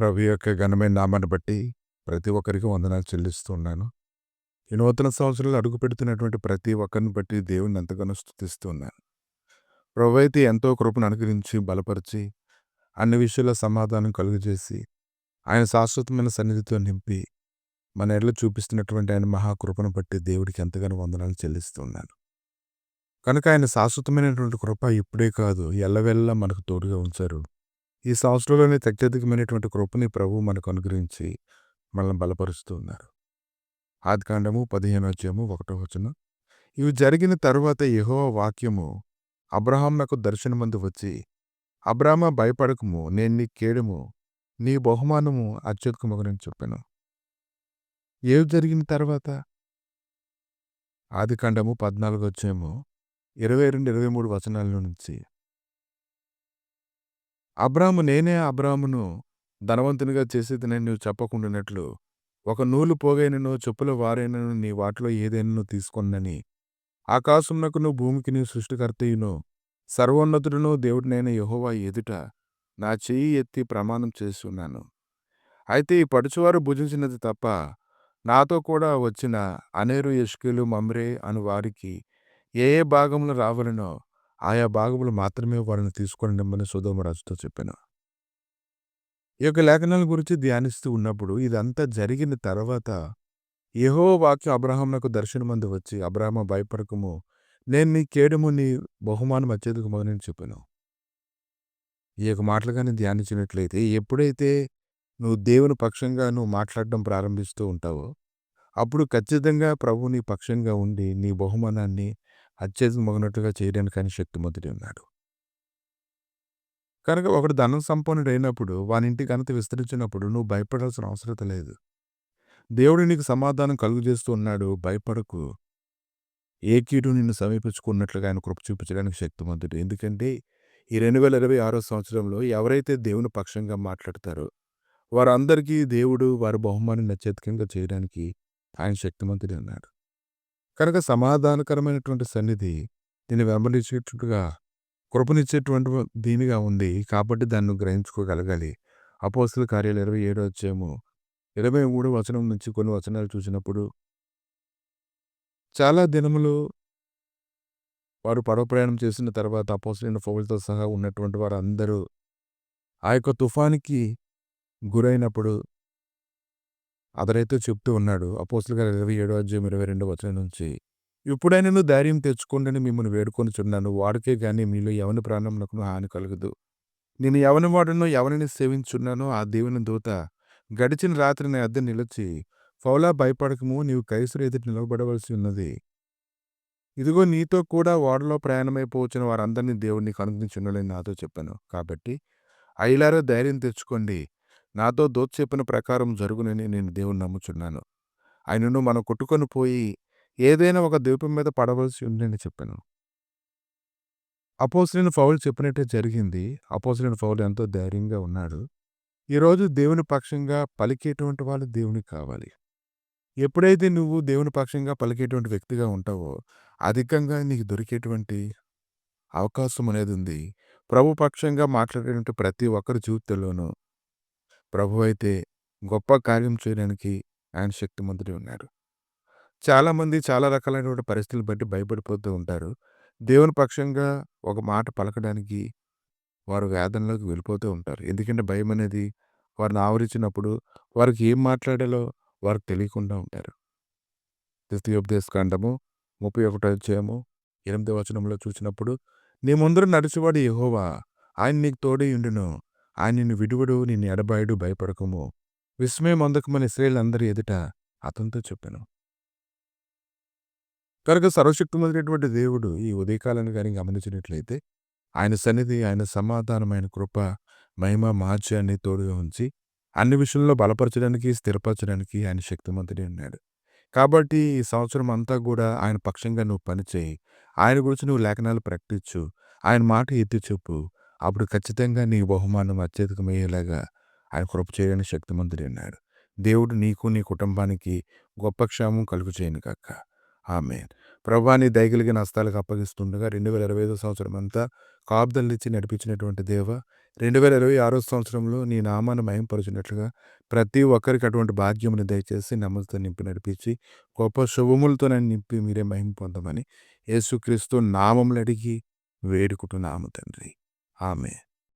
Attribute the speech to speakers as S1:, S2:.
S1: ప్రభు యొక్క ఘనమైన నామాన్ని బట్టి ప్రతి ఒక్కరికి వందనాలు చెల్లిస్తూ ఉన్నాను. ఈ నూతన సంవత్సరంలో అడుగుపెడుతున్నటువంటి ప్రతి ఒక్కరిని బట్టి దేవుణ్ణి ఎంతగానో స్తుతిస్తూ ఉన్నాను. ప్రభు అయితే ఎంతో కృపను అనుగ్రహించి, బలపరిచి, అన్ని విషయాల్లో సమాధానం కలుగజేసి, ఆయన శాశ్వతమైన సన్నిధితో నింపి, మన ఎడల చూపిస్తున్నటువంటి ఆయన మహాకృపను బట్టి దేవుడికి ఎంతగానో వందనాలు చెల్లిస్తూ ఉన్నాను. కనుక ఆయన శాశ్వతమైనటువంటి కృప ఇప్పుడే కాదు, ఎల్లవెల్లా మనకు తోడుగా ఉంచారు. ఈ సంవత్సరంలోనే అత్యధికమైనటువంటి కృపని ప్రభువు మనకు అనుగ్రహించి మనల్ని బలపరుస్తూ ఉన్నారు. ఆదికాండము 15:1 ఇవి జరిగిన తరువాత యెహోవా వాక్యము అబ్రహామునకు దర్శనమందు వచ్చి, అబ్రామా భయపడకుము, నేను నీ కేడము, నీ బహుమానము అత్యధికమగునని చెప్పాను. ఏవి జరిగిన తర్వాత? ఆదికాండము 14:22-23 నుంచి అబ్రాము నేనే అబ్రామును ధనవంతునిగా చేసేదనని నువ్వు చెప్పకుండానట్లు ఒక నూలు పోగైనను చెప్పుల వారైనను నీ వాటిలో ఏదైనా తీసుకొనని ఆకాశమునకును భూమికిని సృష్టికర్తయును సర్వోన్నతుడును దేవుడినైన యెహోవా ఎదుట నా చెయ్యి ఎత్తి ప్రమాణం చేస్తున్నాను. అయితే ఈ పడుచువారు భుజించినది తప్ప నాతో కూడా వచ్చిన అనేరు, ఎష్కేలు, మమ్రే అను వారికి ఏ ఏ భాగములు రావలెనో ఆయా భాగములు మాత్రమే వారిని తీసుకొని నిమ్మని సొదొమ రాజుతో చెప్పాను. ఈ యొక్క లేఖనాల గురించి ధ్యానిస్తూ ఉన్నప్పుడు ఇదంతా జరిగిన తర్వాత యెహోవా వాక్యం అబ్రాహామునకు దర్శనమందు వచ్చి, అబ్రామా భయపడకుము, నేను నీ కేడము, నీ బహుమానం అత్యధికమగునని చెప్పాను. ఈ యొక్క మాటలు కానీ ధ్యానించినట్లయితే ఎప్పుడైతే నువ్వు దేవుని పక్షంగా మాట్లాడడం ప్రారంభిస్తూ ఉంటావో అప్పుడు ఖచ్చితంగా ప్రభువు నీ పక్షంగా ఉండి నీ బహుమానాన్ని అత్యధికమగినట్లుగా చేయడానికి ఆయన శక్తిమంతుడై ఉన్నాడు. కనుక ఒకడు ధనం సంపన్నుడైనప్పుడు వానింటి ఘనత విస్తరించినప్పుడు నువ్వు భయపడాల్సిన అవసరం లేదు. దేవుడు నీకు సమాధానం కలుగజేస్తూ ఉన్నాడు. భయపడకు, ఏ కీడు నిన్ను సమీపించుకున్నట్లుగా ఆయన కృప చూపించడానికి శక్తిమంతుడు. ఎందుకంటే ఈ 2026 సంవత్సరంలో ఎవరైతే దేవుని పక్షంగా మాట్లాడతారో వారందరికీ దేవుడు వారి బహుమానాన్ని అత్యధికంగా చేయడానికి ఆయన శక్తిమంతుడై ఉన్నాడు. కనుక సమాధానకరమైనటువంటి సన్నిధి నిన్ను వెంబడించేటట్టుగా కృపనిచ్చేటువంటి దీనిగా ఉంది. కాబట్టి దాన్ని గ్రహించుకోగలగాలి. అపోస్తలుల కార్యాలు 27:23 నుంచి కొన్ని వచనాలు చూసినప్పుడు చాలా దినములు వారు పడవ ప్రయాణం చేసిన తర్వాత అపోస్తలుడైన పౌలుతో సహా ఉన్నటువంటి వారందరూ ఆ యొక్క తుఫానుకి గురైనప్పుడు అతడైతే చెప్తూ ఉన్నాడు. అపోస్తలుల కార్యాలు 27:22 నుంచి, ఇప్పుడైనను ధైర్యం తెచ్చుకోండని మిమ్మల్ని వేడుకొనుచున్నాను. వాడికే గాని మీలో ఎవని ప్రాణమునకును హాని కలుగదు. నేను ఎవని వాడునో ఎవరిని సేవించున్నానో ఆ దేవుని దూత గడిచిన రాత్రి నా యొద్ద నిలిచి, పౌలా భయపడకము, నీవు కైసరు ఎదుట నిలబడవలసి ఉన్నది. ఇదిగో నీతో కూడా ఓడలో ప్రయాణమైపోవచ్చిన వారందరినీ దేవుడు నీకు అనుగ్రహించున్నాడని నాతో చెప్పాను. కాబట్టి అయ్యలారా ధైర్యం తెచ్చుకోండి. నాతో దూత చెప్పిన ప్రకారం జరుగునని నేను దేవుని నమ్ముచున్నాను. ఆయనను మనం కొట్టుకొని పోయి ఏదైనా ఒక ద్వీపం మీద పడవలసి ఉందని చెప్పాను. అపోస్తలుడైన పౌలు చెప్పినట్టే జరిగింది. అపోస్తలుడైన పౌలు ఎంతో ధైర్యంగా ఉన్నాడు. ఈరోజు దేవుని పక్షంగా పలికేటువంటి వాళ్ళు దేవునికి కావాలి. ఎప్పుడైతే నువ్వు దేవుని పక్షంగా పలికేటువంటి వ్యక్తిగా ఉంటావో అధికంగా నీకు దొరికేటువంటి అవకాశం అనేది ఉంది. ప్రభు పక్షంగా మాట్లాడేటువంటి ప్రతి ఒక్కరి జీవితంలోనూ ప్రభు అయితే గొప్ప కార్యం చేయడానికి ఆయన శక్తిమంతుడై ఉన్నాడు. చాలామంది చాలా రకాలైనటువంటి పరిస్థితులు బట్టి భయపడిపోతూ ఉంటారు. దేవుని పక్షంగా ఒక మాట పలకడానికి వారు వేదనలోకి వెళ్ళిపోతూ ఉంటారు. ఎందుకంటే భయం అనేది వారిని ఆవరించినప్పుడు వారికి ఏం మాట్లాడాలో వారికి తెలియకుండా ఉంటారు. ద్వితీయోపదేశకాండము 31:8 చూసినప్పుడు, నీ ముందర నడిచేవాడు యెహోవా, ఆయన నీకు తోడై ఉండును, ఆయన నిన్ను విడువడు, నిన్ను ఎడబాయడు, భయపడకము, విస్మయం అందకమని ఇశ్రాయేలు ఎదుట అతనితో చెప్పాను. కనుక సర్వశక్తిమంతుడైనటువంటి దేవుడు ఈ ఉదయకాలాన్ని కానీ గమనించినట్లయితే ఆయన సన్నిధి, ఆయన సమాధానం, ఆయన కృప, మహిమ, మహాత్యాన్ని తోడుగా ఉంచి అన్ని విషయంలో బలపరచడానికి, స్థిరపరచడానికి ఆయన శక్తిమంతుడై ఉన్నాడు. కాబట్టి ఈ సంవత్సరం అంతా కూడా ఆయన పక్షంగా నువ్వు పనిచేయి. ఆయన గురించి నువ్వు లేఖనాలు ప్రకటించు. ఆయన మాట ఎత్తి చెప్పు. అప్పుడు ఖచ్చితంగా నీ బహుమానం అత్యధికమయ్యేలాగా ఆయన కృప చేయడానికి శక్తిమంతుడై ఉన్నాడు. దేవుడు నీకు, నీ కుటుంబానికి గొప్ప క్షేమం కలుగు చేయను గాక. ఆమేన్. ప్రభువా, నీ దయగలిగిన హస్తాలకు అప్పగిస్తుండగా 2025 సంవత్సరం అంతా కాపుదలనిచ్చి నడిపించినటువంటి దేవా, 2026 సంవత్సరంలో నీ నామాన్ని మహిమపరచినట్లుగా ప్రతి ఒక్కరికి అటువంటి భాగ్యమును దయచేసి నెమ్మదితో నింపి నడిపించి గొప్ప శుభములతో నన్ను నింపి మీరే మహిమ పొందమని యేసుక్రీస్తు నామములు అడిగి వేడుకుంటున్నాము తండ్రి. ఆమె